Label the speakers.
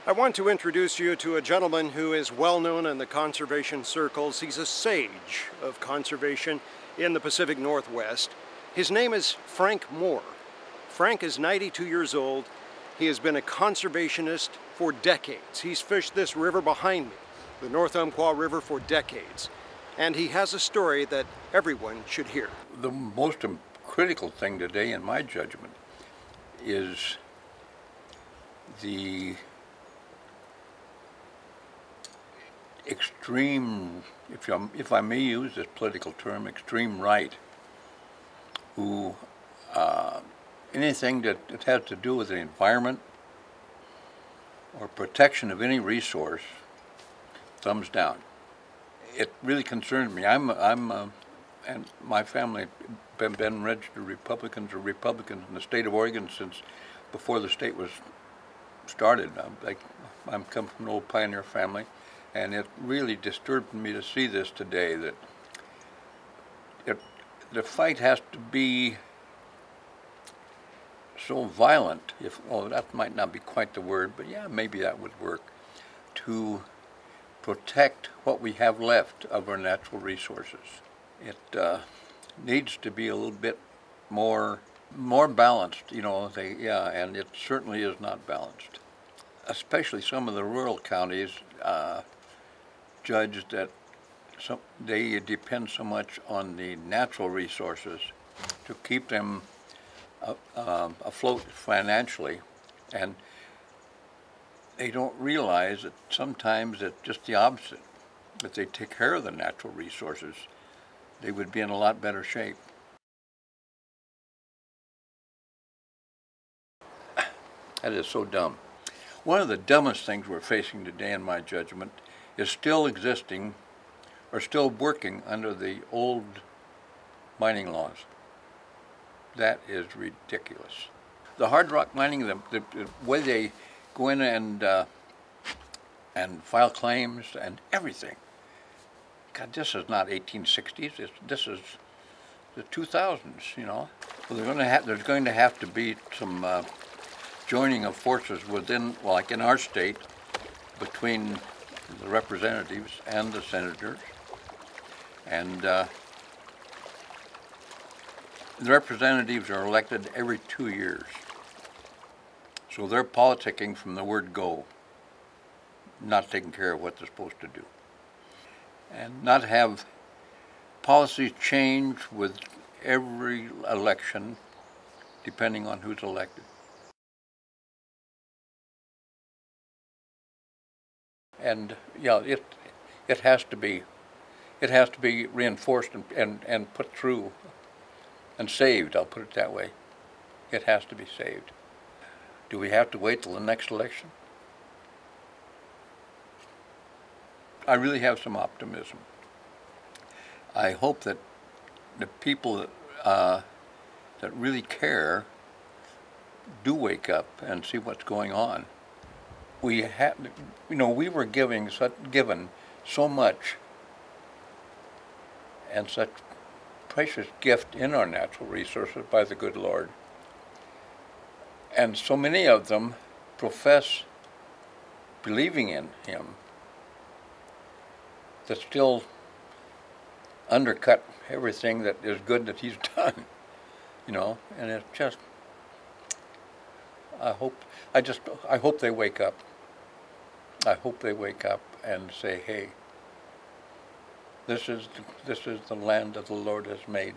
Speaker 1: I want to introduce you to a gentleman who is well known in the conservation circles. He's a sage of conservation in the Pacific Northwest. His name is Frank Moore. Frank is 92 years old. He has been a conservationist for decades. He's fished this river behind me, the North Umpqua River, for decades. And he has a story that everyone should hear.
Speaker 2: The most critical thing today, in my judgment, is the extreme, if I may use this political term, extreme right, who anything that has to do with the environment or protection of any resource, thumbs down. It really concerns me. And my family have been registered Republicans in the state of Oregon since before the state was started. I'm come from an old pioneer family, and it really disturbed me to see this today, that the fight has to be so violent, well, that might not be quite the word, but yeah, maybe that would work, to protect what we have left of our natural resources. It needs to be a little bit more balanced, and it certainly is not balanced. Especially some of the rural counties judge that they depend so much on the natural resources to keep them afloat financially, and they don't realize that sometimes it's just the opposite. If they take care of the natural resources, they would be in a lot better shape. That is so dumb. One of the dumbest things we're facing today, in my judgment, is still existing or still working under the old mining laws. That is ridiculous. The hard rock mining, the way they go in and file claims and everything. God, this is not 1860s. This is the 2000s. Well, there's going to have to be some joining of forces within, like in our state, between the representatives and the senators, and the representatives are elected every 2 years. So they're politicking from the word go, not taking care of what they're supposed to do. And not have policies change with every election depending on who's elected. And yeah, it has to be reinforced and put through and saved, I'll put it that way. It has to be saved. Do we have to wait till the next election? I really have some optimism. I hope that the people that really care do wake up and see what's going on. We were given so much and such precious gift in our natural resources by the good Lord. And so many of them profess believing in Him that still undercut everything that is good that He's done, and it's just, I hope they wake up. I hope they wake up and say, hey, this is the land that the Lord has made.